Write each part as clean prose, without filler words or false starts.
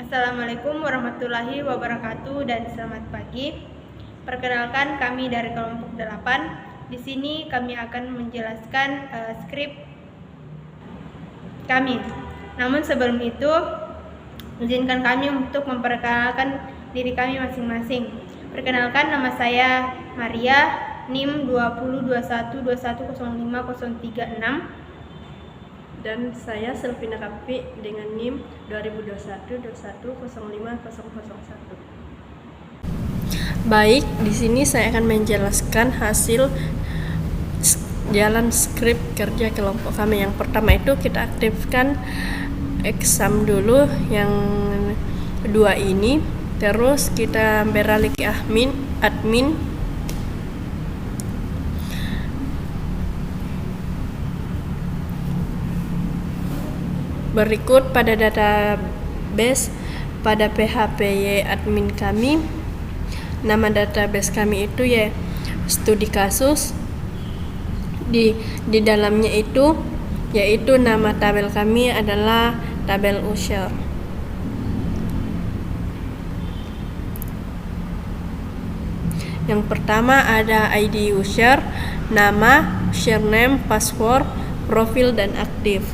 Assalamualaikum warahmatullahi wabarakatuh dan selamat pagi. Perkenalkan, kami dari kelompok 8. Di sini kami akan menjelaskan skrip kami. Namun sebelum itu, izinkan kami untuk memperkenalkan diri kami masing-masing. Perkenalkan, nama saya Maria, NIM 2021210536. Dan saya Selvina Kapi dengan NIM 2021-2105-001. Baik, di sini saya akan menjelaskan hasil jalan skrip kerja kelompok kami. Yang pertama itu kita aktifkan exam dulu yang kedua ini, terus kita beralih ke admin. Berikut pada database pada PHP admin kami, nama database kami itu ya studi kasus. Di dalamnya itu yaitu nama tabel kami adalah tabel user. Yang pertama ada ID user, nama, username, password, profil, dan aktif.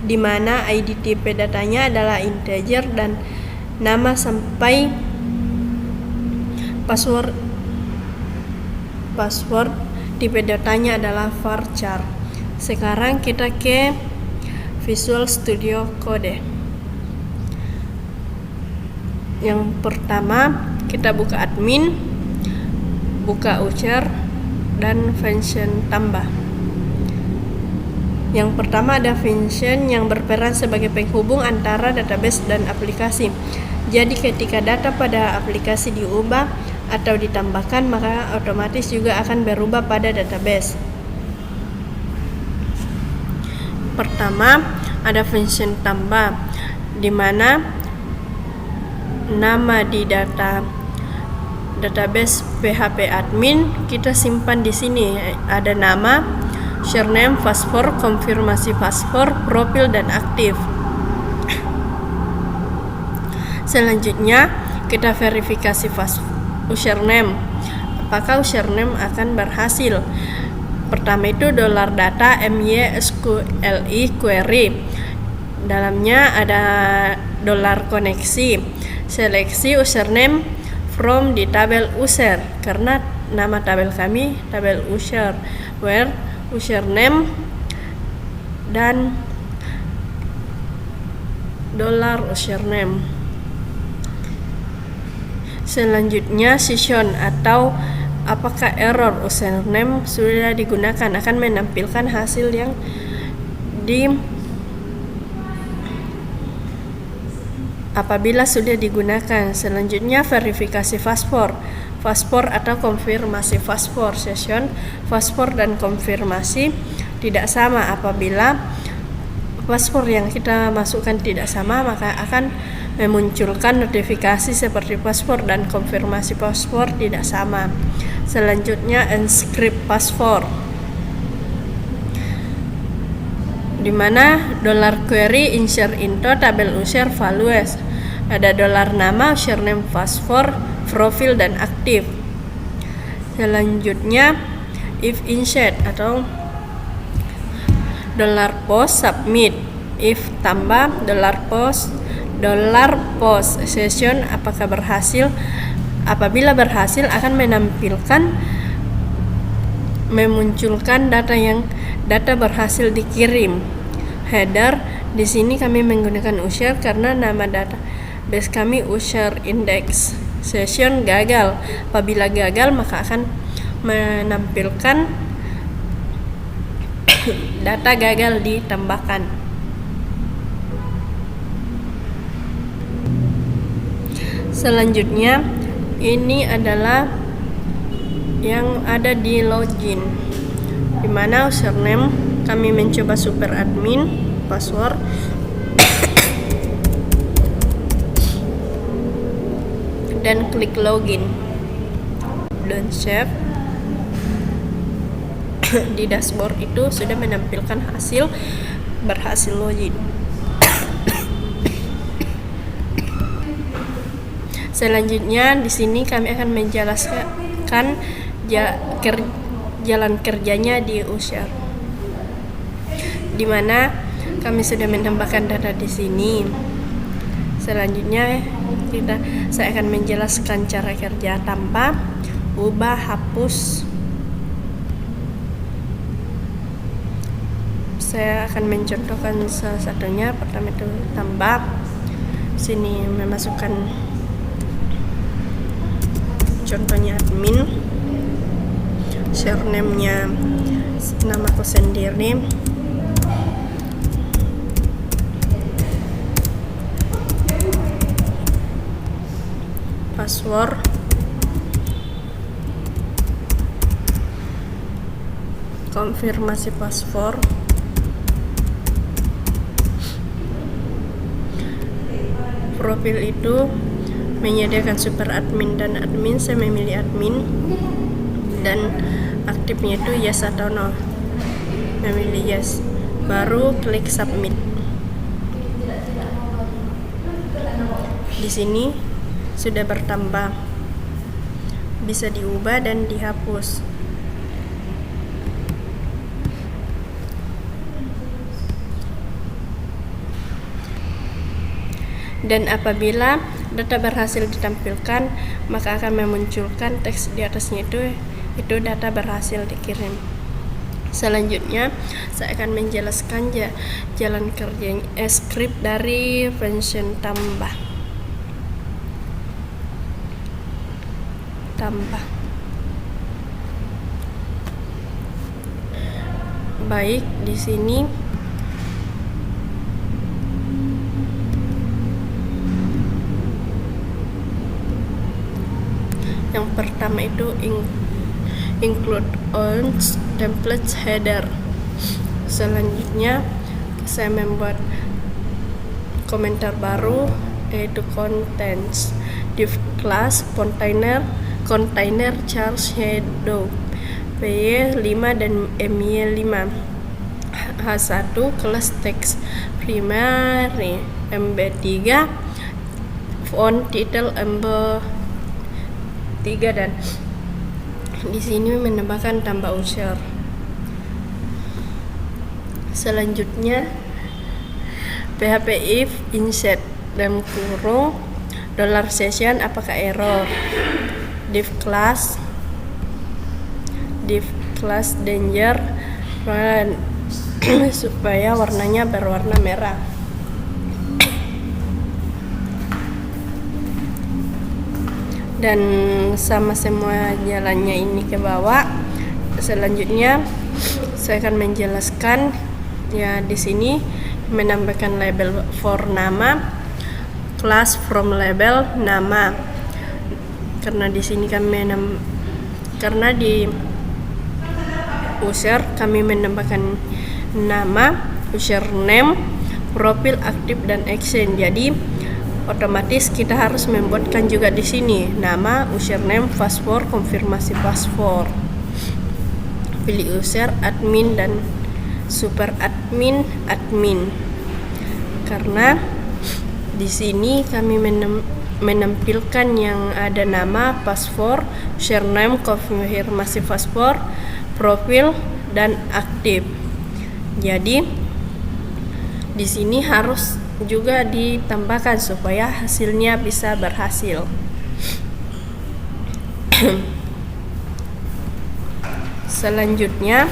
Di mana ID tipe datanya adalah integer dan nama sampai password tipe datanya adalah varchar. Sekarang kita ke Visual Studio Code. Yang pertama kita buka admin, buka user dan function tambah. Yang pertama ada function yang berperan sebagai penghubung antara database dan aplikasi. Jadi ketika data pada aplikasi diubah atau ditambahkan, maka otomatis juga akan berubah pada database. Pertama ada function tambah, di mana nama di database PHP admin kita simpan di sini. Ada nama, username, password, konfirmasi password, profil, dan aktif. Selanjutnya kita verifikasi username. Apakah username akan berhasil? Pertama itu $data mysqli query. Dalamnya ada $koneksi. Seleksi username from di tabel user, karena nama tabel kami tabel user, where username dan $username. Selanjutnya session atau apakah error username sudah digunakan, akan menampilkan hasil yang apabila sudah digunakan. Selanjutnya verifikasi password atau konfirmasi password. Session, password, dan konfirmasi tidak sama. Apabila password yang kita masukkan tidak sama, maka akan memunculkan notifikasi seperti password dan konfirmasi password tidak sama. Selanjutnya encrypt password, di mana $query insert into tabel user values. Ada $nama, username, password, profil, dan aktif. Selanjutnya if insert atau $post submit. If tambah $post session apakah berhasil. Apabila berhasil akan memunculkan data berhasil dikirim. Header, di sini kami menggunakan user karena nama database kami user index. Session gagal. Apabila gagal maka akan menampilkan data gagal ditambahkan. Selanjutnya ini adalah yang ada di login, di mana username kami mencoba super admin, password dan klik login dan save. di dashboard itu sudah menampilkan hasil berhasil login. Selanjutnya di sini kami akan menjelaskan jalan kerjanya di user, di mana kami sudah menambahkan data di sini. Selanjutnya saya akan menjelaskan cara kerja tambah, ubah, hapus. Saya akan mencontohkan salah satunya. Pertama itu tambah. Sini memasukkan contohnya admin, username-nya namaku sendiri, password, konfirmasi password, profil itu menyediakan super admin dan admin. Saya memilih admin, dan aktifnya itu yes atau no. Memilih yes, baru klik submit. Di sini sudah bertambah, bisa diubah dan dihapus. Dan apabila data berhasil ditampilkan, maka akan memunculkan teks di atasnya itu data berhasil dikirim. Selanjutnya saya akan menjelaskan jalan kerja script dari function tambah. Baik, di sini yang pertama itu include on template header. Selanjutnya saya membuat komentar baru, yaitu contents, div class, container charge shadow, PY5 dan MY5, H1 kelas teks primary, MB3 font title MB3, dan di sini menambahkan tambah user. Selanjutnya PHP if insert dalam kurung $session apakah error, div class danger supaya warnanya berwarna merah. Dan sama semua jalannya ini ke bawah. Selanjutnya saya akan menjelaskan ya, di sini menambahkan label for nama, class from label nama, karena di sini karena di user kami menambahkan nama, username, profil, aktif, dan action. Jadi otomatis kita harus membuatkan juga di sini nama, username, password, konfirmasi password, pilih user, admin, dan super admin. Karena di sini kami menampilkan yang ada nama, password, username, konfirmasi password, profil, dan aktif. Jadi di sini harus juga ditambahkan supaya hasilnya bisa berhasil. Selanjutnya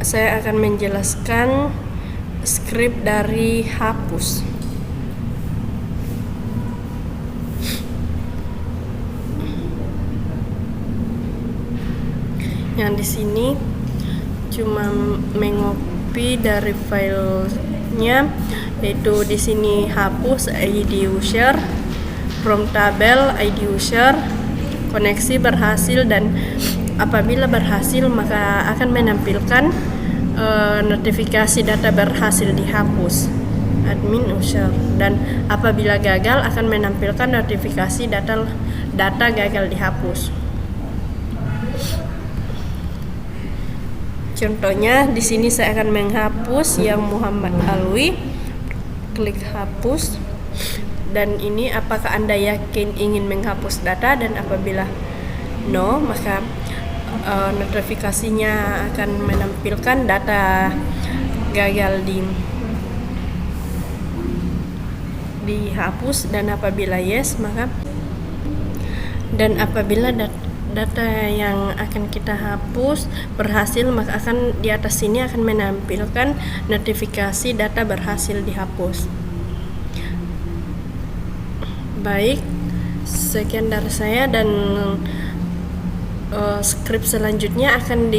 saya akan menjelaskan script dari hapus. Yang di sini cuma mengopi dari filenya, yaitu di sini hapus ID user, from tabel ID user, koneksi berhasil, dan apabila berhasil maka akan menampilkan notifikasi data berhasil dihapus. Admin user, dan apabila gagal akan menampilkan notifikasi data gagal dihapus. Contohnya di sini saya akan menghapus yang Muhammad Alwi. Klik hapus. Dan ini apakah Anda yakin ingin menghapus data, dan apabila no, maka notifikasinya akan menampilkan data gagal dihapus, dan apabila yes, maka apabila data yang akan kita hapus berhasil, maka akan di atas sini akan menampilkan notifikasi data berhasil dihapus. Baik, sekian dari saya, dan skrip selanjutnya akan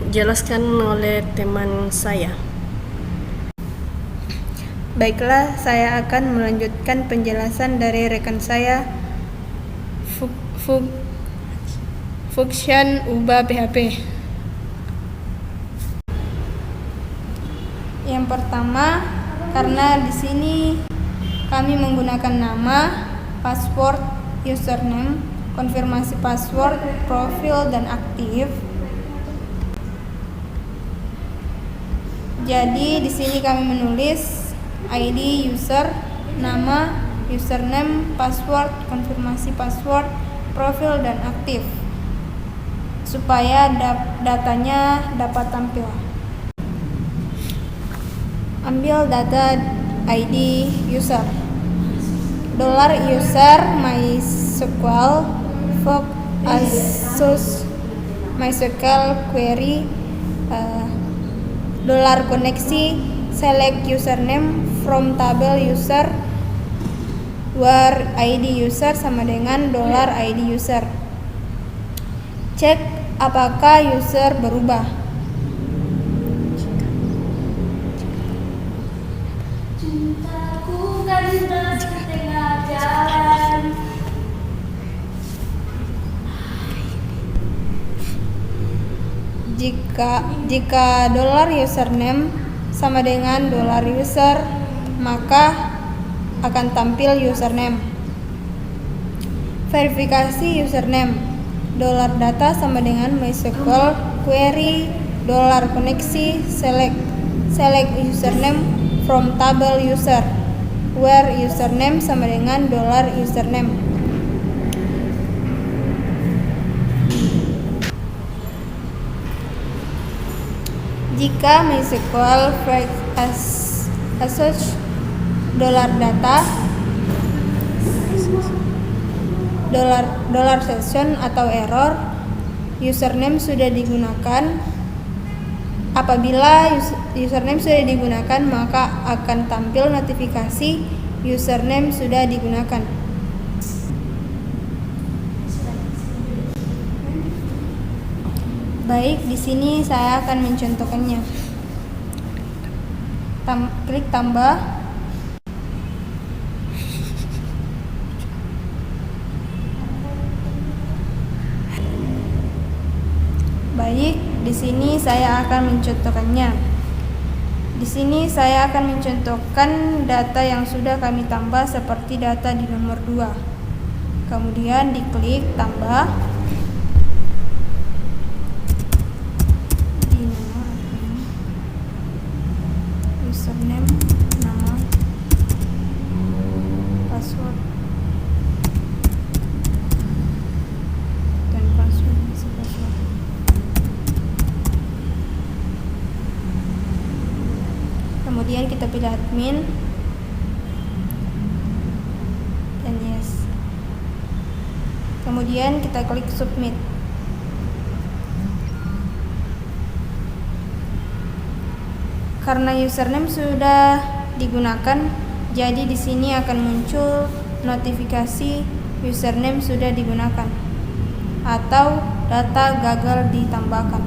dijelaskan oleh teman saya. Baiklah, saya akan melanjutkan penjelasan dari rekan saya, function ubah PHP. Yang pertama, karena di sini kami menggunakan nama, password, username, konfirmasi password, profil, dan aktif. Jadi di sini kami menulis ID user, nama, username, password, konfirmasi password, profil, dan aktif, supaya datanya dapat tampil. Ambil data ID user, $user MySQL Fog Asus MySQL query, $koneksi select username from tabel user, where ID user sama dengan $ID user. Cek apakah user berubah. Cintaku kan setengah jalan. Jika $username sama dengan $user, maka akan tampil username. Verifikasi username, $data sama dengan MySQL query, $koneksi select username from tabel user, where username sama dengan $username. Jika MySQL fetch Asus $data $session atau error, username sudah digunakan. Apabila username sudah digunakan, maka akan tampil notifikasi username sudah digunakan. Baik, di sini saya akan mencontohkannya. Klik tambah. Baik, di sini saya akan mencontohkannya. Di sini saya akan mencontohkan data yang sudah kami tambah seperti data di nomor 2. Kemudian diklik tambah. Di nomor username, nama, password, dan password masih password. Kemudian kita pilih admin dan yes. Kemudian kita klik submit. Karena username sudah digunakan, jadi di sini akan muncul notifikasi username sudah digunakan atau data gagal ditambahkan.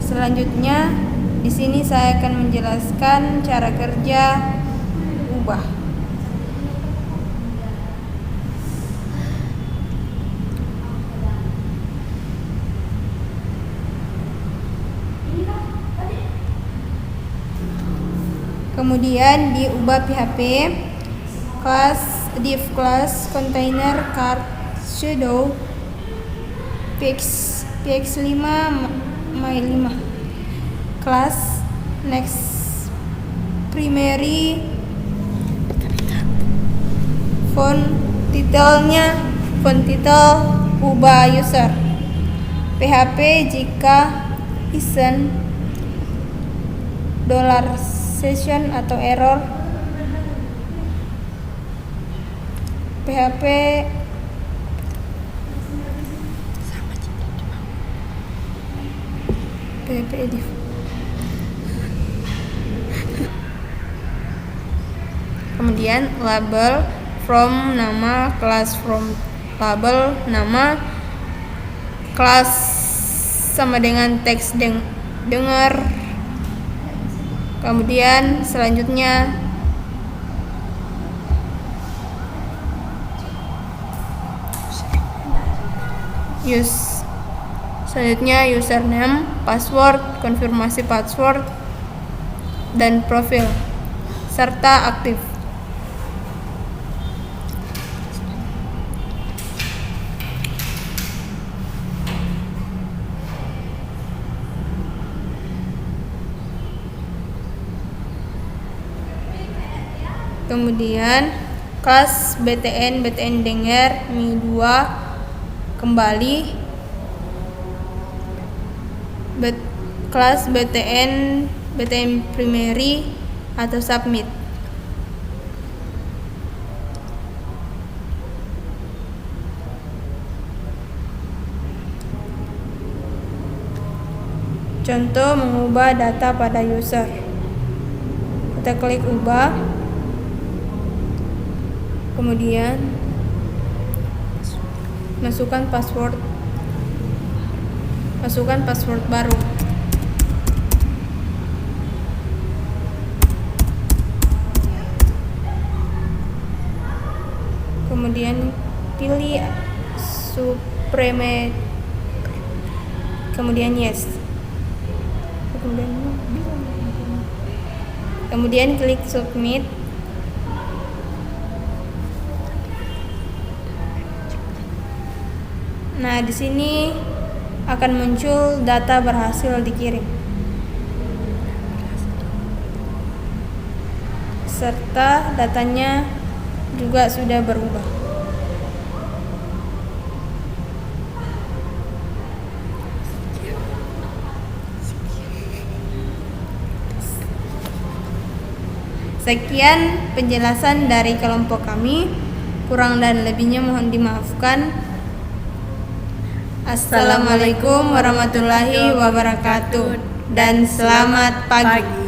Selanjutnya, di sini saya akan menjelaskan cara kerja ubah. Kemudian diubah PHP class div class container card sudo px5 my5 class next primary font title ubah user PHP jika isn't $session atau error PHP edit. Kemudian label from nama kelas from label nama kelas sama dengan teks dengar. Kemudian selanjutnya username, password, konfirmasi password, dan profil serta aktif. Kemudian kelas BTN dengar Mi2 kembali kelas BTN primary atau submit. Contoh mengubah data pada user. Kita klik ubah. Kemudian masukkan password baru. Kemudian pilih supreme, kemudian yes. Kemudian klik submit. Nah, di sini akan muncul data berhasil dikirim serta datanya juga sudah berubah. Sekian penjelasan dari kelompok kami. Kurang dan lebihnya mohon dimaafkan. Assalamualaikum warahmatullahi wabarakatuh dan selamat pagi.